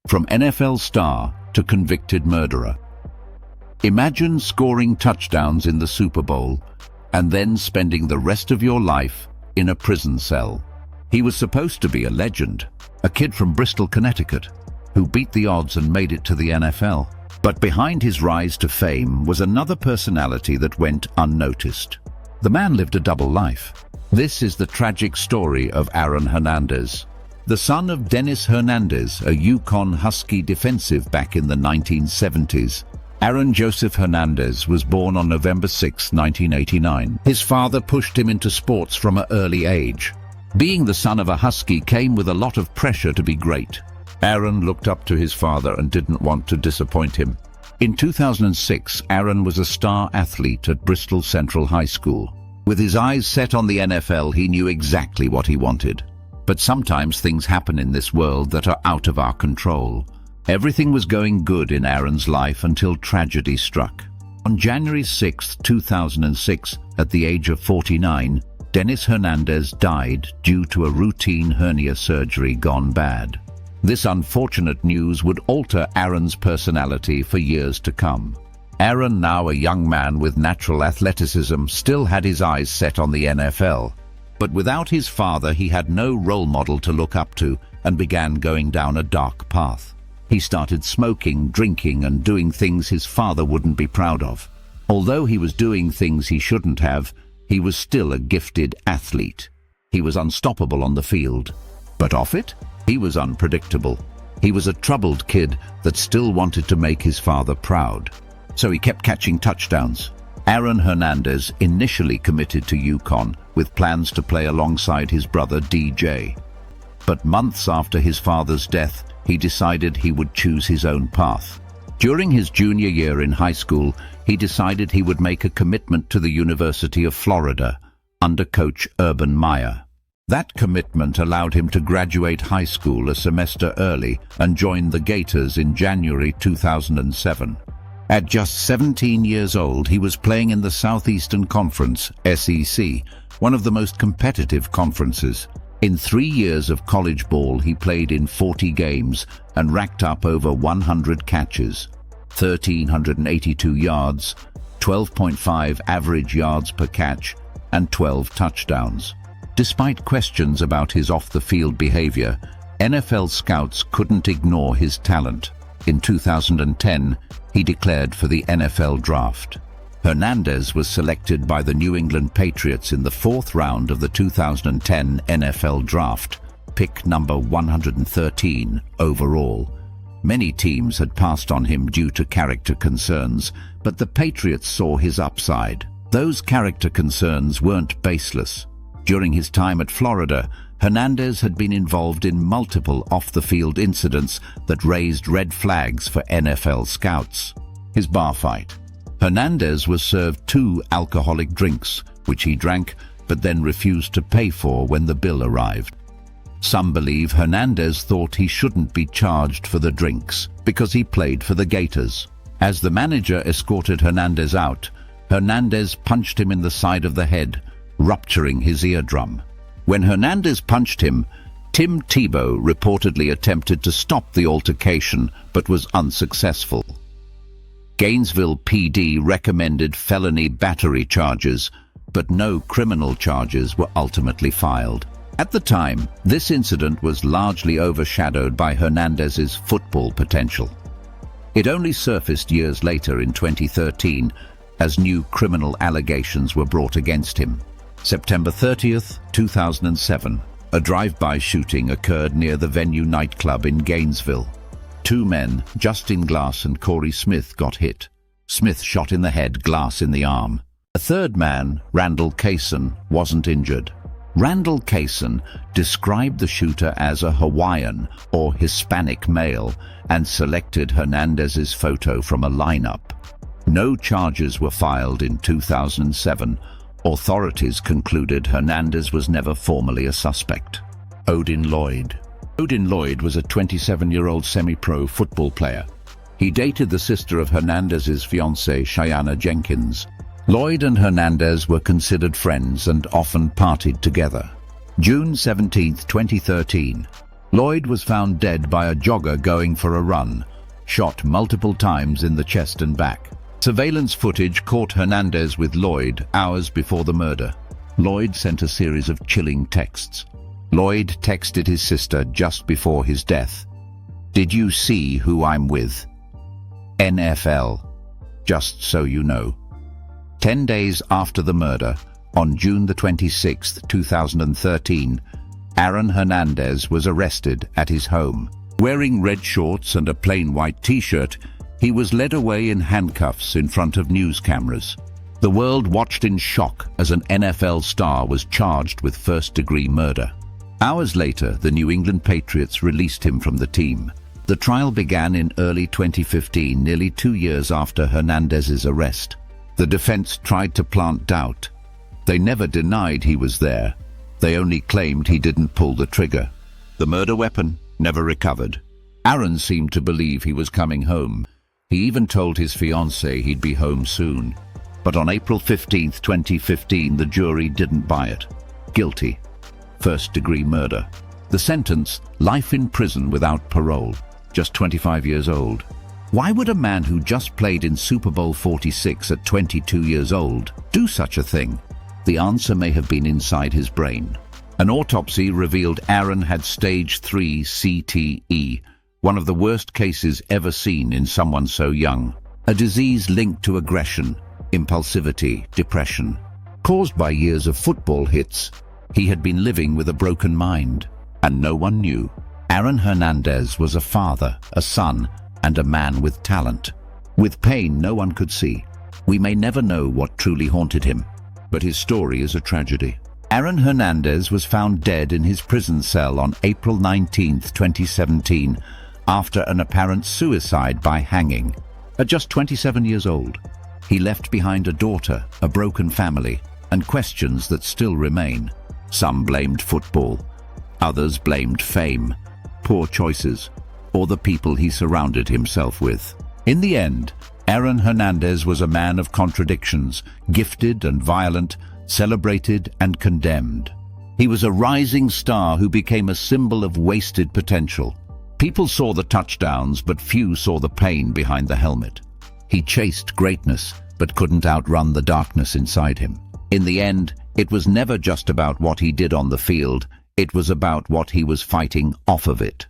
From NFL star to convicted murderer. Imagine scoring touchdowns in the Super Bowl and then spending the rest of your life in a prison cell. He was supposed to be a legend, a kid from Bristol, Connecticut, who beat the odds and made it to the NFL. But behind his rise to fame was another personality that went unnoticed. The man lived a double life. This is the tragic story of Aaron Hernandez, the son of Dennis Hernandez, a Yukon Husky defensive back in the 1970s. Aaron Joseph Hernandez was born on November 6, 1989. His father pushed him into sports from an early age. Being the son of a Husky came with a lot of pressure to be great. Aaron looked up to his father and didn't want to disappoint him. In 2006, Aaron was a star athlete at Bristol Central High School. With his eyes set on the NFL, he knew exactly what he wanted. But sometimes things happen in this world that are out of our control. Everything was going good in Aaron's life until tragedy struck. On January 6, 2006, at the age of 49, Dennis Hernandez died due to a routine hernia surgery gone bad. This unfortunate news would alter Aaron's personality for years to come. Aaron, now a young man with natural athleticism, still had his eyes set on the NFL. But without his father, he had no role model to look up to and began going down a dark path. He started smoking, drinking, and doing things his father wouldn't be proud of. Although he was doing things he shouldn't have, he was still a gifted athlete. He was unstoppable on the field. But off it, he was unpredictable. He was a troubled kid that still wanted to make his father proud. So he kept catching touchdowns. Aaron Hernandez initially committed to Yukon with plans to play alongside his brother DJ. But months after his father's death, he decided he would choose his own path. During his junior year in high school, he decided he would make a commitment to the University of Florida under coach Urban Meyer. That commitment allowed him to graduate high school a semester early and join the Gators in January 2007. At just 17 years old, he was playing in the Southeastern Conference, SEC, one of the most competitive conferences. In 3 years of college ball, he played in 40 games and racked up over 100 catches, 1,382 yards, 12.5 average yards per catch, and 12 touchdowns. Despite questions about his off-the-field behavior, NFL scouts couldn't ignore his talent. In 2010, he declared for the NFL draft. Hernandez was selected by the New England Patriots in the 4th round of the 2010 NFL draft, pick number 113 overall. Many teams had passed on him due to character concerns, but the Patriots saw his upside. Those character concerns weren't baseless. During his time at Florida, Hernandez had been involved in multiple off-the-field incidents that raised red flags for NFL scouts. His bar fight. Hernandez was served 2 alcoholic drinks, which he drank but then refused to pay for when the bill arrived. Some believe Hernandez thought he shouldn't be charged for the drinks because he played for the Gators. As the manager escorted Hernandez out, Hernandez punched him in the side of the head, rupturing his eardrum. When Hernandez punched him, Tim Tebow reportedly attempted to stop the altercation but was unsuccessful. Gainesville PD recommended felony battery charges, but no criminal charges were ultimately filed. At the time, this incident was largely overshadowed by Hernandez's football potential. It only surfaced years later in 2013 as new criminal allegations were brought against him. September 30th, 2007, a drive-by shooting occurred near the Venue nightclub in Gainesville. 2 men, Justin Glass and Corey Smith, got hit. Smith shot in the head, Glass in the arm. A third man, Randall Kaysen, wasn't injured. Randall Kaysen described the shooter as a Hawaiian or Hispanic male and selected Hernandez's photo from a lineup. No charges were filed in 2007. Authorities concluded Hernandez was never formally a suspect. Odin Lloyd. Odin Lloyd was a 27-year-old semi-pro football player. He dated the sister of Hernandez's fiancée, Cheyenne Jenkins. Lloyd and Hernandez were considered friends and often partied together. June 17, 2013. Lloyd was found dead by a jogger going for a run, shot multiple times in the chest and back. Surveillance footage caught Hernandez with Lloyd hours before the murder. Lloyd sent a series of chilling texts. Lloyd texted his sister just before his death. "Did you see who I'm with? NFL. Just so you know." 10 days after the murder, on June the 26th, 2013, Aaron Hernandez was arrested at his home. Wearing red shorts and a plain white t-shirt, he was led away in handcuffs in front of news cameras. The world watched in shock as an NFL star was charged with first-degree murder. Hours later, the New England Patriots released him from the team. The trial began in early 2015, nearly 2 years after Hernandez's arrest. The defense tried to plant doubt. They never denied he was there. They only claimed he didn't pull the trigger. The murder weapon never recovered. Aaron seemed to believe he was coming home. He even told his fiancée he'd be home soon. But on April 15, 2015, the jury didn't buy it. Guilty. First-degree murder. The sentence, life in prison without parole. Just 25 years old. Why would a man who just played in Super Bowl 46 at 22 years old do such a thing? The answer may have been inside his brain. An autopsy revealed Aaron had stage 3 CTE, one of the worst cases ever seen in someone so young. A disease linked to aggression, impulsivity, depression. Caused by years of football hits, he had been living with a broken mind, and no one knew. Aaron Hernandez was a father, a son, and a man with talent. With pain no one could see. We may never know what truly haunted him, but his story is a tragedy. Aaron Hernandez was found dead in his prison cell on April 19, 2017, after an apparent suicide by hanging. At just 27 years old, he left behind a daughter, a broken family, and questions that still remain. Some blamed football, others blamed fame, poor choices, or the people he surrounded himself with. In the end, Aaron Hernandez was a man of contradictions, gifted and violent, celebrated and condemned. He was a rising star who became a symbol of wasted potential. People saw the touchdowns, but few saw the pain behind the helmet. He chased greatness, but couldn't outrun the darkness inside him. In the end, it was never just about what he did on the field, it was about what he was fighting off of it.